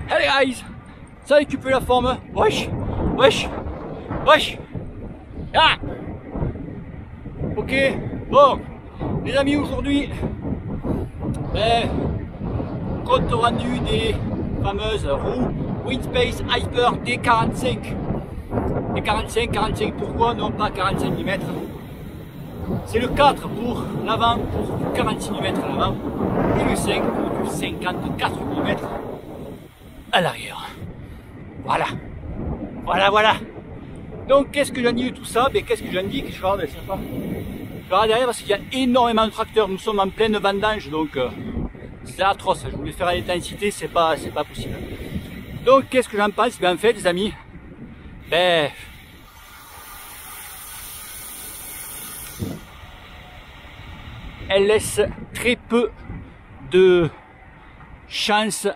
Allez guys, ça récupère la forme. Wesh, wesh, wesh. Ah. Ok, bon, les amis, aujourd'hui, compte rendu des fameuses roues Windspace Hyper D45. Et 45, pourquoi non pas 45 mm? C'est le 4 pour l'avant, pour du 46 mm à l'avant, et le 5 pour du 54 mm à l'arrière. Voilà, voilà, voilà. Donc qu'est-ce que j'en dis de tout ça? Ben, qu'est-ce que j'en dis? Que je regarde, je sais pas. Je regarde derrière parce qu'il y a énormément de tracteurs. Nous sommes en pleine vendange, donc c'est atroce. Je voulais faire à l'intensité, c'est pas possible. Donc qu'est-ce que j'en pense? Ben en fait, les amis, ben elle laisse très peu de chance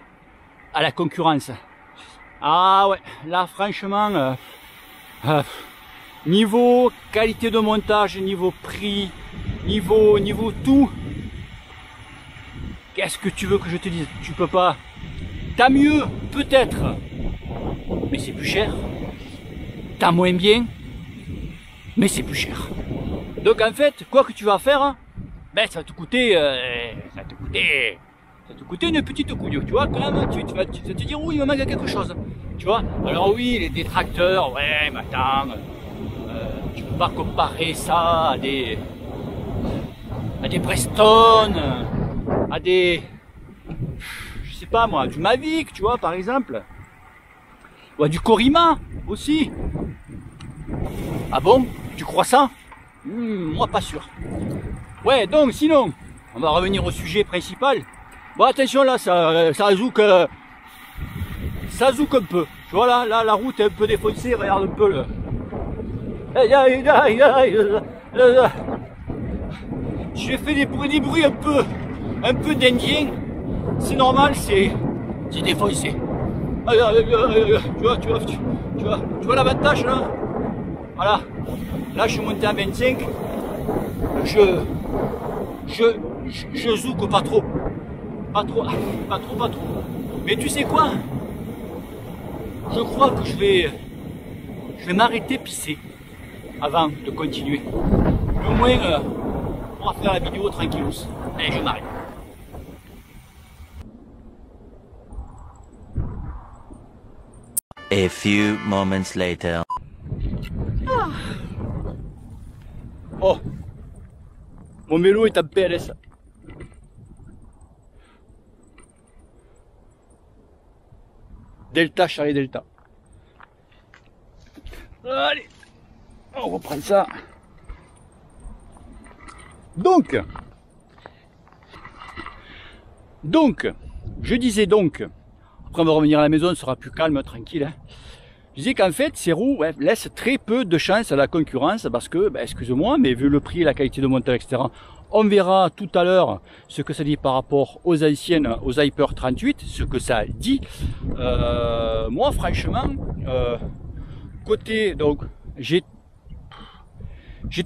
à la concurrence. Ah ouais, là franchement, niveau qualité de montage, niveau prix, niveau tout, qu'est-ce que tu veux que je te dise? Tu peux pas. T'as mieux, peut-être, mais c'est plus cher. T'as moins bien, mais c'est plus cher. Donc en fait, quoi que tu vas faire, ben ça va te coûter, une petite couille, tu vois, quand même, tu vas te dire, oui, il me manque quelque chose, tu vois. Alors oui, les détracteurs, ouais, mais attends, tu peux pas comparer ça à des Preston, à des, je sais pas moi, du Mavic, tu vois, par exemple, ou à du Corima, aussi. Ah bon? Tu crois ça? Moi, pas sûr. Ouais, donc, sinon, on va revenir au sujet principal. Bon, attention, là, ça zouk un peu. Tu vois, là, la route est un peu défoncée, regarde un peu le... J'ai fait des bruits un peu d'indien. C'est normal, c'est défoncé. Tu vois l'avantage, là? Voilà. Là, je suis monté à 25. Je zouk pas trop. Pas trop. Mais tu sais quoi? Je crois que je vais m'arrêter pisser avant de continuer. Au moins, on va faire la vidéo tranquillos. Allez, je m'arrête. A few moments later. Ah. Oh, mon vélo est en PLS. Delta, Charlie Delta. Allez, on reprend ça. Donc, je disais donc, après on va revenir à la maison, on sera plus calme, tranquille. Hein. Je disais qu'en fait, ces roues laissent très peu de chance à la concurrence parce que, ben, excusez-moi, mais vu le prix et la qualité de montage, etc., on verra tout à l'heure ce que ça dit par rapport aux anciennes, aux Hyper 38, ce que ça dit. Moi, franchement, côté, donc, j'ai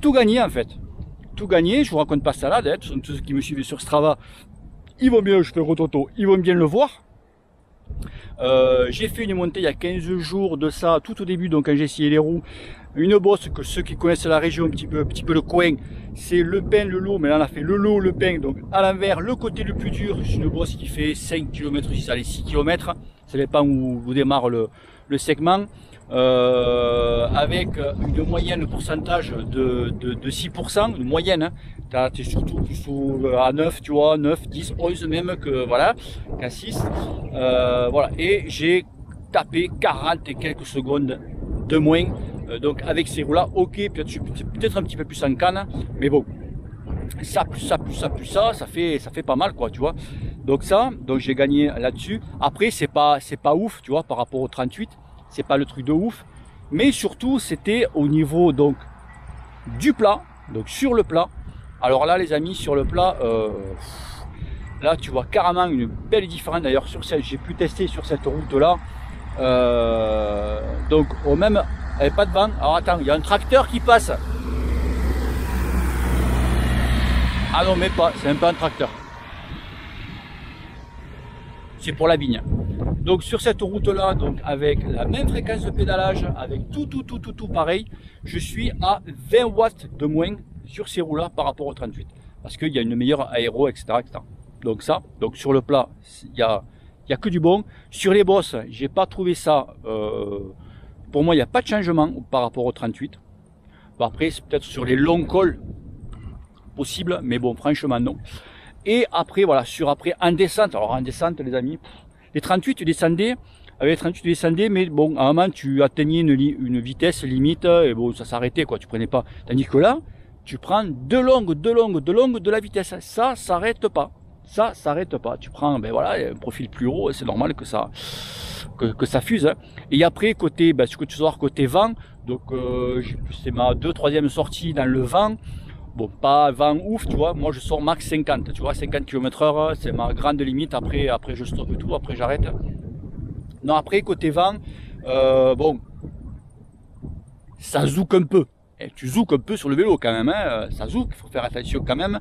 tout gagné en fait. Tout gagné, je vous raconte pas ça là, tous ceux qui me suivent sur Strava, ils vont bien, je fais rototo, ils vont bien le voir. J'ai fait une montée il y a 15 jours de ça, tout au début, donc quand j'ai essayé les roues, une bosse que ceux qui connaissent la région, un petit peu le coin, c'est le Pin, le Lot, mais là on a fait le Lot, le Pin, donc à l'envers, le côté le plus dur, c'est une bosse qui fait 5 km, si ça allait 6 km, ça dépend où vous démarre le segment, avec une moyenne pourcentage de 6%, une moyenne, hein. T'es surtout plus à 9, tu vois, 9, 10, 11 même que, voilà, qu'à 6, voilà, et j'ai tapé 40 et quelques secondes de moins, donc avec ces roues là, ok, peut-être un petit peu plus en canne, mais bon, ça plus ça fait pas mal, quoi, tu vois. Donc j'ai gagné là-dessus. Après c'est pas ouf, tu vois, par rapport au 38, c'est pas le truc de ouf, mais surtout c'était au niveau donc du plat, donc sur le plat. Alors là les amis, sur le plat, là tu vois carrément une belle différence. D'ailleurs sur celle, j'ai pu tester sur cette route là, donc au même, elle pas de vent. Alors attends, il y a un tracteur qui passe. Ah non, mais pas, c'est même pas un tracteur, c'est pour la vigne. Donc sur cette route-là, donc avec la même fréquence de pédalage, avec tout pareil, je suis à 20 watts de moins sur ces roues-là par rapport au 38. Parce qu'il y a une meilleure aéro, etc., etc. Donc ça, donc sur le plat, il y a que du bon. Sur les bosses, j'ai pas trouvé ça. Pour moi, il n'y a pas de changement par rapport au 38. Bon, après, c'est peut-être sur les longs cols possible, mais bon, franchement non. Et après, voilà, après en descente. Alors en descente, les amis, les 38, tu descendais. Avec les 38, tu descendais, mais bon, à un moment, tu atteignais une vitesse limite, et bon, ça s'arrêtait, quoi. Tu prenais pas. Tandis que là, tu prends de longue de la vitesse. Ça s'arrête pas. Ça s'arrête pas. Tu prends, ben voilà, un profil plus haut, c'est normal que ça fuse. Hein. Et après, côté, ben, ce que tu sors côté vent, donc c'est ma 2/3e sortie dans le vent. Bon, pas vent ouf, tu vois. Moi, je sors max 50, tu vois, 50 km/h, c'est ma grande limite. Après je stoppe tout, après j'arrête. Non, après, côté vent, bon, ça zouk un peu. Et tu zouk un peu sur le vélo quand même, hein. Ça zouk, il faut faire attention quand même.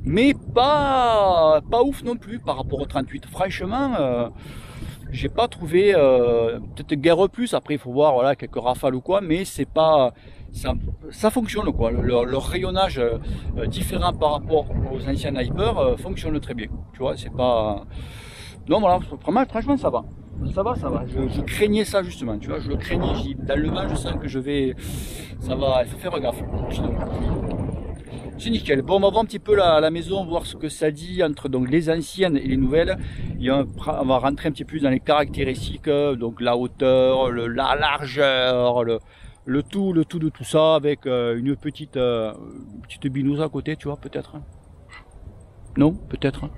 Mais pas ouf non plus par rapport au 38. Franchement, j'ai pas trouvé, peut-être guère plus. Après, il faut voir, voilà, quelques rafales ou quoi, mais c'est pas... Ça fonctionne, quoi. Leur rayonnage différent par rapport aux anciens Hyper fonctionne très bien. Tu vois, c'est pas... Non, voilà, franchement, ça va. Ça va. Je craignais ça, justement. Tu vois, je le craignais. Dans le vent, je sens que je vais... Ça va, il faut faire gaffe. C'est nickel. Bon, on va voir un petit peu la maison, voir ce que ça dit entre donc, les anciennes et les nouvelles. Et on va rentrer un petit peu dans les caractéristiques, donc la hauteur, la largeur, le tout de tout ça, avec une petite binouse à côté, tu vois, peut-être. Non, peut-être.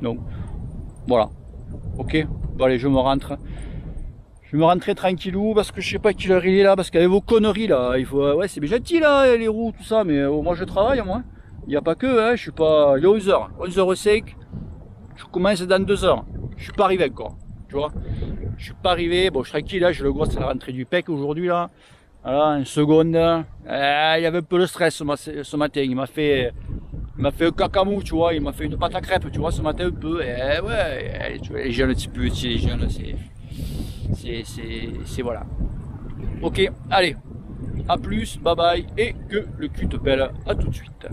Non. Voilà. Ok. Bon, allez, je me rentre. Je vais me rentrer tranquillou parce que je sais pas quelle heure il est là, parce qu'avec vos conneries là, il faut, ouais, c'est bien gentil là, les roues, tout ça, mais moi je travaille, moi. Il n'y a pas que, hein, je suis pas, il est 11h, 11h05, je commence dans 2 heures. Je suis pas arrivé encore, tu vois. Je suis pas arrivé, bon, je suis tranquille là, j'ai le gros, c'est la rentrée du PEC aujourd'hui là. Voilà, une seconde. Il y avait un peu de stress ce matin, il m'a fait un cacamou, tu vois, il m'a fait une pâte à crêpes, tu vois, ce matin un peu. Et ouais, tu vois, les jeunes, un petit peu, les jeunes, c'est voilà. Ok, allez, à plus, bye bye, et que le cul te pèle, à tout de suite.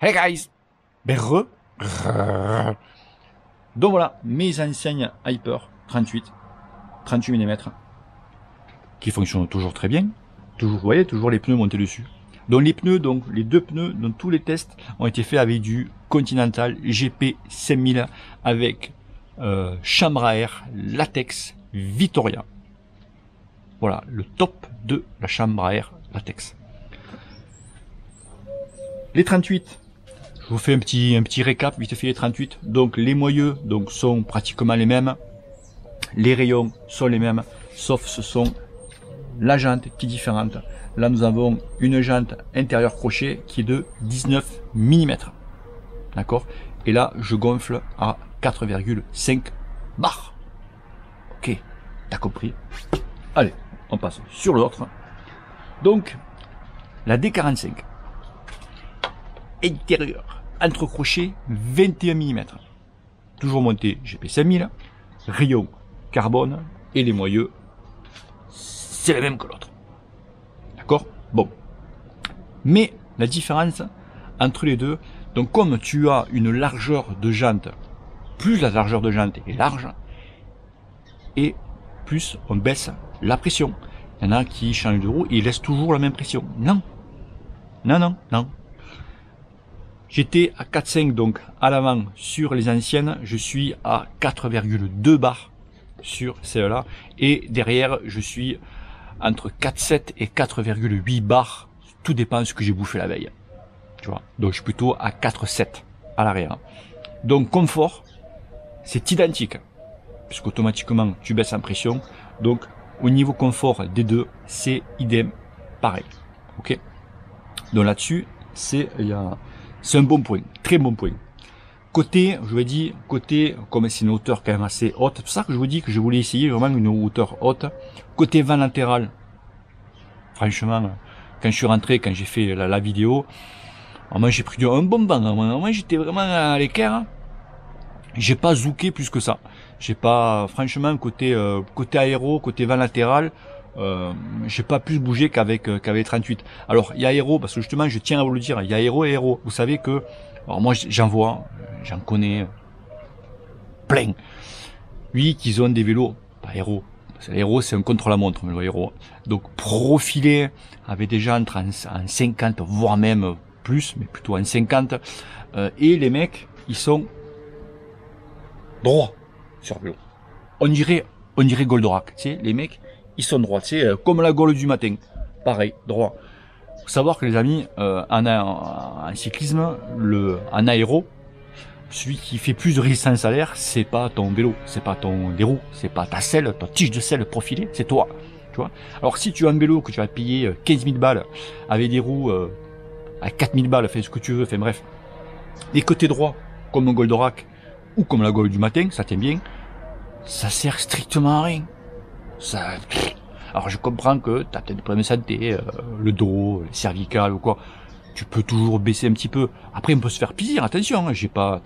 Hey guys, ben donc voilà, mes enseignes Hyper 38 mm, qui fonctionnent toujours très bien. Toujours, vous voyez, toujours les pneus montés dessus. Donc les pneus, donc les deux pneus, dans tous les tests, ont été faits avec du Continental GP 5000 avec chambre à air latex Vittoria. Voilà, le top de la chambre à air latex. Les 38, je vous fais un petit récap vite fait les 38. Donc les moyeux donc sont pratiquement les mêmes, les rayons sont les mêmes, sauf ce sont la jante qui est différente. Là nous avons une jante intérieure crochet qui est de 19 mm. D'accord. Et là je gonfle à 4,5 bar. Ok, t'as compris. Allez, on passe sur l'autre. Donc, la D45. Intérieur, entre crochets, 21 mm. Toujours monté GP 5000. Rayon carbone. Et les moyeux, c'est la même que l'autre. D'accord. Bon. Mais, la différence entre les deux, donc comme tu as une largeur de jante, plus la largeur de jante est large, et plus on baisse la pression. Il y en a qui changent de roue et ils laissent toujours la même pression. Non. Non. J'étais à 4,5 donc à l'avant sur les anciennes, je suis à 4,2 bar sur celle-là, et derrière je suis entre 4,7 et 4,8 bar, tout dépend de ce que j'ai bouffé la veille. Tu vois, donc je suis plutôt à 4,7 à l'arrière. Donc confort, c'est identique, puisqu'automatiquement tu baisses en pression. Donc au niveau confort des deux, c'est idem, pareil. Ok. Donc là-dessus, c'est un bon point, très bon point. Côté, je vous ai dit, côté, comme c'est une hauteur quand même assez haute, c'est pour ça que je vous dis que je voulais essayer vraiment une hauteur haute. Côté vent latéral, franchement, quand je suis rentré, quand j'ai fait la vidéo, moi j'ai pris un bon vent, moi j'étais vraiment à l'équerre. J'ai pas zouké plus que ça. J'ai pas, franchement, côté aéro, côté vent latéral, j'ai pas plus bougé qu'avec 38. Alors, il y a aéro, parce que justement, je tiens à vous le dire, il y a aéro et aéro. Vous savez que, alors moi, j'en vois, j'en connais plein. Oui, qu'ils ont des vélos, pas aéro. L'aéro, c'est un contre-la-montre, le aéro. Donc, profilé avec des jantres en 50, voire même plus, mais plutôt en 50. Et les mecs, ils sont droits sur vélo. On dirait Goldorak, tu sais, les mecs, ils sont droits, tu sais, comme la Gaule du matin. Pareil, droit. Faut savoir que les amis, en cyclisme, en aéro, celui qui fait plus de résistance à l'air, c'est pas ton vélo, c'est pas des roues, c'est pas ta selle, ta tige de selle profilée, c'est toi. Tu vois. Alors si tu as un vélo que tu vas payer 15 000 balles avec des roues à 4 000 balles, fais ce que tu veux, fais bref. Et que t'es droit, comme un Goldorak ou comme la Gaule du matin, ça tient bien, ça sert strictement à rien. Alors je comprends que t'as peut-être des problèmes de santé, le dos, les cervicales ou quoi. Tu peux toujours baisser un petit peu. Après, on peut se faire plaisir. Attention, hein, j'ai pas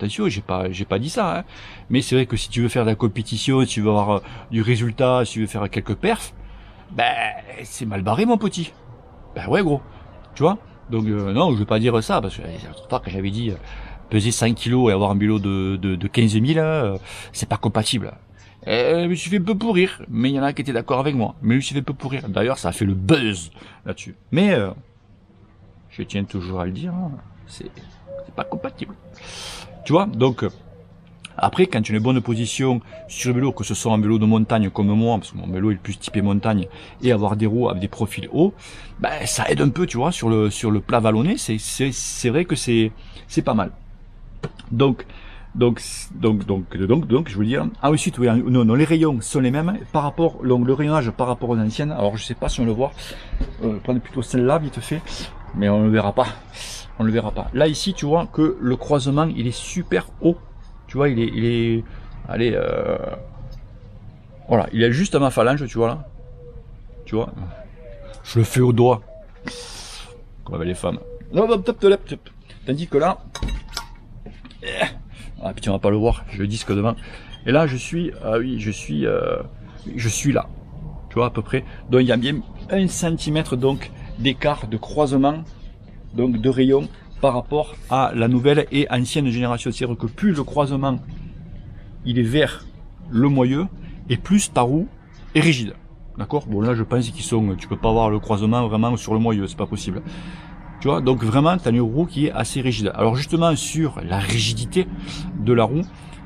dit ça. Hein. Mais c'est vrai que si tu veux faire de la compétition, si tu veux avoir du résultat, si tu veux faire quelques perfs, ben c'est mal barré, mon petit. Ben ouais, gros. Tu vois. Donc non, je vais pas dire ça parce que quand j'avais dit peser 5 kilos et avoir un vélo de 15 000, c'est pas compatible. Je me suis fait un peu pourrir, mais il y en a qui étaient d'accord avec moi. Mais je me suis fait un peu pourrir. D'ailleurs, ça a fait le buzz là-dessus. Mais je tiens toujours à le dire, hein, c'est pas compatible. Tu vois, donc après, quand tu as une bonne position sur le vélo, que ce soit un vélo de montagne comme moi, parce que mon vélo est le plus typé montagne, et avoir des roues avec des profils hauts, ben ça aide un peu, tu vois, sur le plat vallonné, c'est vrai que c'est pas mal. Donc, je veux dire. Ah, ensuite, oui, non, les rayons sont les mêmes par rapport, donc, le rayonnage par rapport aux anciennes. Alors, je sais pas si on le voit. Prenez plutôt celle-là, vite fait. Mais on le verra pas. On le verra pas. Là, ici, tu vois que le croisement, il est super haut. Tu vois, il est, allez, voilà, il est juste à ma phalange, tu vois là. Tu vois. Je le fais au doigt. Comme avec les femmes. Non, top. Tandis que là. Ah putain, on va pas le voir, je le disque devant. Et là, je suis là. Tu vois, à peu près. Donc, il y a bien 1 cm donc d'écart de croisement, donc de rayon par rapport à la nouvelle et ancienne génération. C'est-à-dire que plus le croisement, il est vers le moyeu, et plus ta roue est rigide. D'accord? Bon, là, je pense tu peux pas avoir le croisement vraiment sur le moyeu, c'est pas possible. Tu vois, donc vraiment, tu as une roue qui est assez rigide. Alors justement, sur la rigidité de la roue,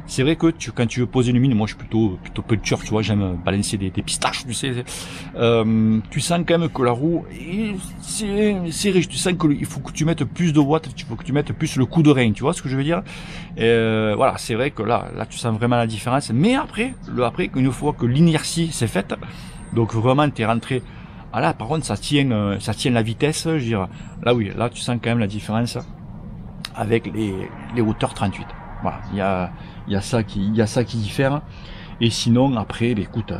c'est vrai que quand tu veux poser une mine, moi je suis plutôt puncher, tu vois, j'aime balancer des pistaches, tu sais. Tu sens quand même que la roue, c'est rigide. Tu sens qu'il faut que tu mettes plus de watts, il faut que tu mettes plus le coup de rein, tu vois ce que je veux dire. Voilà, c'est vrai que là tu sens vraiment la différence. Mais après, une fois que l'inertie s'est faite, donc vraiment tu es rentré. Ah là, par contre, ça tient la vitesse, je veux dire. Là, oui, là, tu sens quand même la différence avec les hauteurs 38. Voilà, il y a ça qui diffère. Et sinon, après, écoute,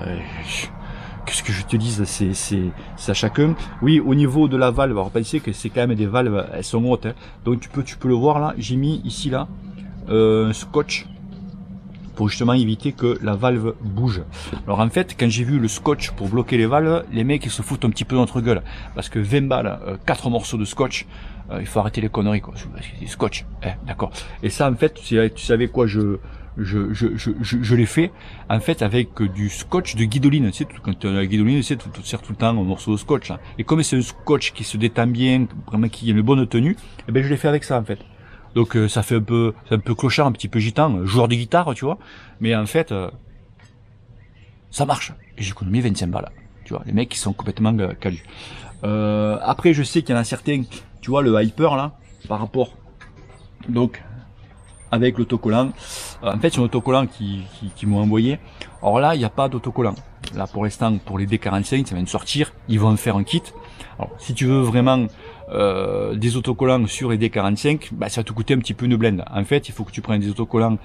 qu'est-ce que je te dise, c'est à chacun. Oui, au niveau de la valve, alors pensez que c'est quand même des valves, elles sont hautes. Hein. Donc tu peux le voir là. J'ai mis ici là un scotch pour justement éviter que la valve bouge. Alors en fait, quand j'ai vu le scotch pour bloquer les valves, les mecs ils se foutent un petit peu de notre gueule. Parce que 20 balles, 4 morceaux de scotch, il faut arrêter les conneries quoi. C'est scotch, d'accord. Et ça en fait, tu savais quoi, je l'ai fait en fait avec du scotch de guidoline. Tu sais, quand tu as la guidoline, tu sais, tu sers tout le temps un morceau de scotch là. Et comme c'est un scotch qui se détend bien, vraiment qui a une bonne tenue, et ben je l'ai fait avec ça en fait. Donc ça fait c'est un peu clochard, un petit peu gitan, joueur de guitare, tu vois. Mais en fait, ça marche. Et j'ai économisé 25 balles. Tu vois, les mecs qui sont complètement calus. Après, je sais qu'il y en a certains, tu vois, le Hyper là, par rapport, donc, avec l'autocollant. En fait, c'est un autocollant qui m'ont envoyé. Alors là, il n'y a pas d'autocollant. Là, pour l'instant, pour les D45, ça vient de sortir. Ils vont en faire un kit. Alors, si tu veux vraiment des autocollants sur les D45, bah, ça va te coûter un petit peu une blende. En fait, il faut que tu prennes des autocollants,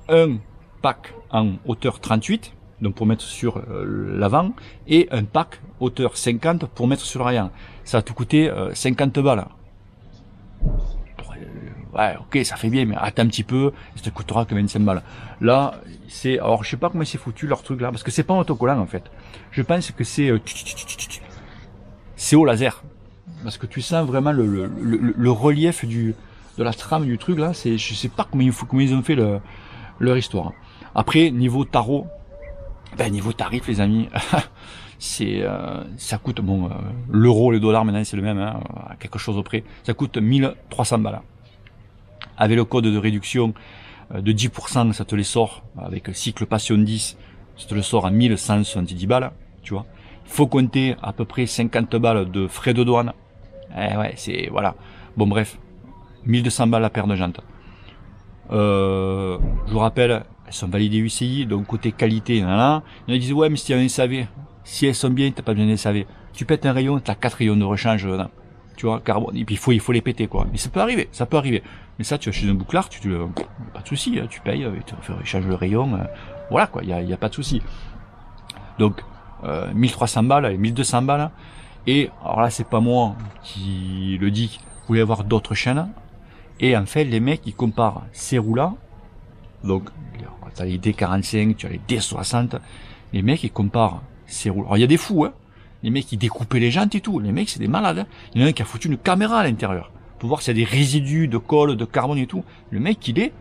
un pack en hauteur 38, donc pour mettre sur l'avant, et un pack hauteur 50 pour mettre sur l'arrière. Ça va te coûter 50 balles. ouais, ok, ça fait bien, mais attends un petit peu, ça te coûtera que 25 balles. Là, c'est, alors je sais pas comment c'est foutu leur truc là, parce que c'est pas un autocollant en fait. Je pense que c'est au laser, parce que tu sens vraiment le relief de la trame du truc là. C'est, je sais pas comment ils ont fait leur histoire. Après, niveau tarot, niveau tarif les amis, c'est ça coûte bon l'euro, le dollar maintenant c'est le même, hein, à quelque chose auprès. Ça coûte 1300 balles. Avec le code de réduction de 10%, ça te les sort avec cycle passion 10, ça te le sort à 1170 balles, tu vois. Faut compter à peu près 50 balles de frais de douane. Ouais, c'est voilà. Bon bref, 1200 balles la paire de jantes. Je vous rappelle, elles sont validées UCI, donc côté qualité, il y en a disent ouais mais si tu as un SAV, si elles sont bien, t'as pas besoin d'un SAV. Tu pètes un rayon, t'as 4 rayons de rechange dedans. Tu vois, carbone, et puis il faut les péter quoi. Mais ça peut arriver. Mais ça, tu vas chez un bouclard, pas de souci, tu payes, tu changes le rayon, voilà quoi, il y a pas de souci. Donc 1300 balles et 1200 balles. Et alors là, c'est pas moi qui le dis, vous pouvez avoir d'autres chaînes. Et en fait, les mecs, ils comparent ces roues-là. Donc, tu as les D45, tu as les D60. Les mecs, ils comparent ces roues. Alors, il y a des fous, hein. Les mecs, ils découpaient les jantes et tout. Les mecs, c'est des malades, hein. Il y en a un qui a foutu une caméra à l'intérieur pour voir s'il y a des résidus de colle, de carbone et tout. Le mec, il est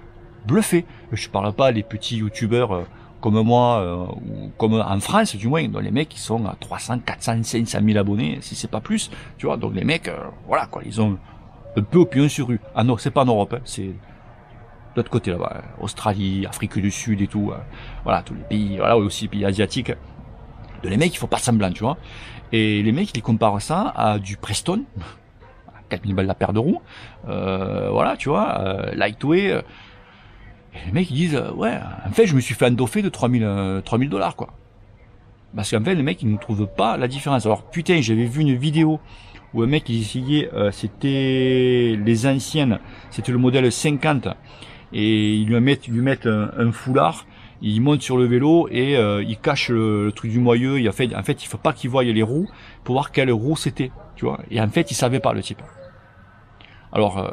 bluffé. Je parle pas des petits youtubeurs comme moi, ou comme en France, du moins. Donc, les mecs, ils sont à 300, 400, 500 000 abonnés, si c'est pas plus. Tu vois, donc les mecs, voilà, quoi, ils ont un peu au pion sur rue. Ah non, c'est pas en Europe, hein, c'est de l'autre côté là-bas, Australie, Afrique du Sud et tout, voilà, tous les pays, voilà, aussi les pays asiatiques. De les mecs, il faut pas semblant, tu vois. Et les mecs, ils comparent ça à du Preston, à 4000 balles la paire de roues, voilà, tu vois, lightweight. Et les mecs, ils disent, ouais, en fait, je me suis fait endoffer de 3000 $, quoi. Parce qu'en fait, les mecs, ils ne trouvent pas la différence. Alors, putain, j'avais vu une vidéo où un mec il essayait, c'était les anciennes, c'était le modèle 50, et ils lui mettent un foulard, il monte sur le vélo et il cache le truc du moyeu. En fait, il faut pas qu'il voie les roues pour voir quelle roue c'était, tu vois. Et en fait, il savait pas le type. Alors,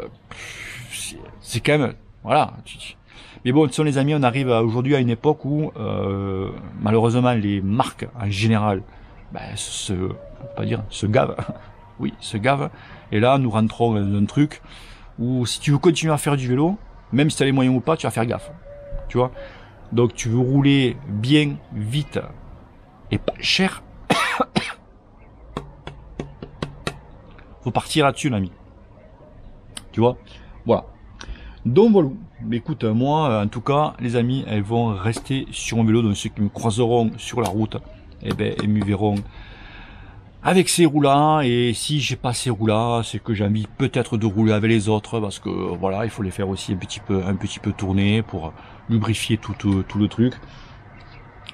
c'est quand même, voilà. Mais bon, ce sont les amis, on arrive aujourd'hui à une époque où malheureusement les marques en général, se gavent. Oui, se gavent. Et là, nous rentrons dans un truc où si tu veux continuer à faire du vélo, même si tu as les moyens ou pas, tu vas faire gaffe. Tu vois. Donc tu veux rouler bien, vite et pas cher. Faut partir là-dessus, l'ami. Tu vois. Voilà. Donc voilà. Mais écoute, moi, en tout cas, les amis, elles vont rester sur mon vélo. Donc ceux qui me croiseront sur la route, ils me verront avec ces roues-là. Et si j'ai pas ces roues-là, c'est que j'ai envie peut-être de rouler avec les autres, parce que voilà, il faut les faire aussi un petit peu tourner pour lubrifier tout le truc.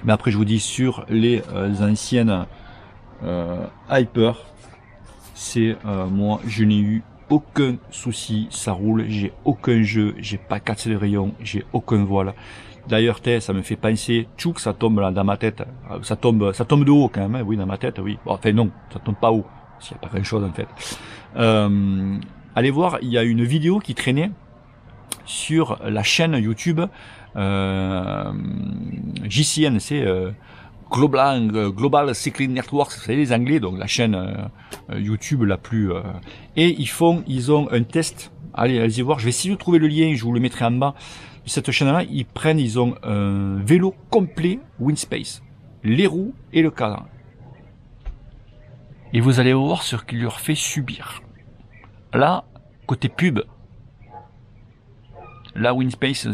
Mais après, je vous dis, sur les anciennes Hyper, c'est moi, je n'ai eu aucun souci, ça roule, j'ai aucun jeu, j'ai pas cassé le rayon, j'ai aucun voile. D'ailleurs, ça me fait penser, tchouk, ça tombe là dans ma tête, ça tombe de haut quand même, hein, oui, dans ma tête, oui. Bon, enfin non, ça tombe pas haut, parce qu'il n'y a pas grand chose en fait. Allez voir, il y a une vidéo qui traînait sur la chaîne YouTube JCN, c'est Global Cycling Network, c'est les Anglais, donc la chaîne YouTube la plus. Et ils ont un test. Allez-y voir. Je vais essayer de trouver le lien. Je vous le mettrai en bas de cette chaîne-là. Ils ont un vélo complet Winspace, les roues et le cadre. Et vous allez voir ce qu'il leur fait subir. Là, côté pub, là Winspace,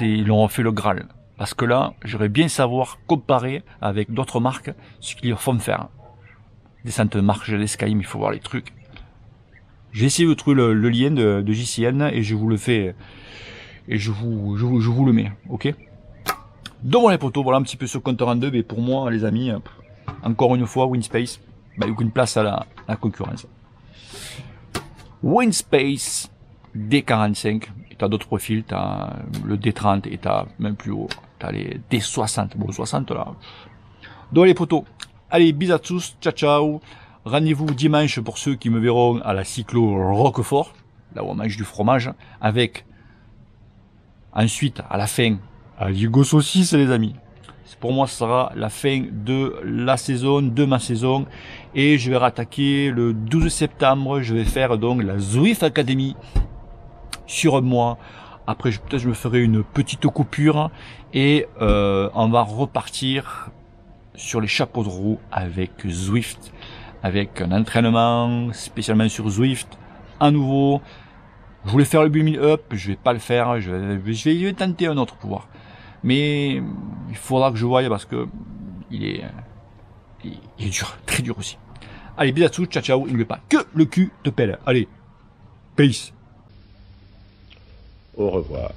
ils leur ont fait le Graal. Parce que là, j'aurais bien savoir comparer avec d'autres marques ce qu'ils leur font faire. Descente de marche, des Skyrim, il faut voir les trucs. J'ai essayé de trouver le lien de JCN et je vous le fais et je vous le mets, ok. Donc voilà les potos, voilà un petit peu ce compteur en deux. Mais pour moi, les amis, encore une fois, Winspace, aucune place à la concurrence. Winspace D45. T'as d'autres profils, t'as le D30 et t'as même plus haut, t'as les D60, bon 60 là. Donc les potos, allez, bis à tous, ciao ciao, rendez-vous dimanche pour ceux qui me verront à la cyclo Roquefort, là où on mange du fromage, avec ensuite, à la fin, Aligo saucisse les amis. Pour moi, ce sera la fin de la saison, de ma saison. Et je vais rattaquer le 12 septembre. Je vais faire donc la Zwift Academy sur un mois. Après, peut-être je me ferai une petite coupure. Et on va repartir sur les chapeaux de roue avec Zwift. Avec un entraînement spécialement sur Zwift. À nouveau, je voulais faire le 8000 up. Je vais pas le faire. Je vais tenter un autre pouvoir. Mais il faudra que je voie parce que il est dur, très dur aussi. Allez, bisous, ciao ciao, n'oubliez pas que le cul te pèle. Allez, peace. Au revoir.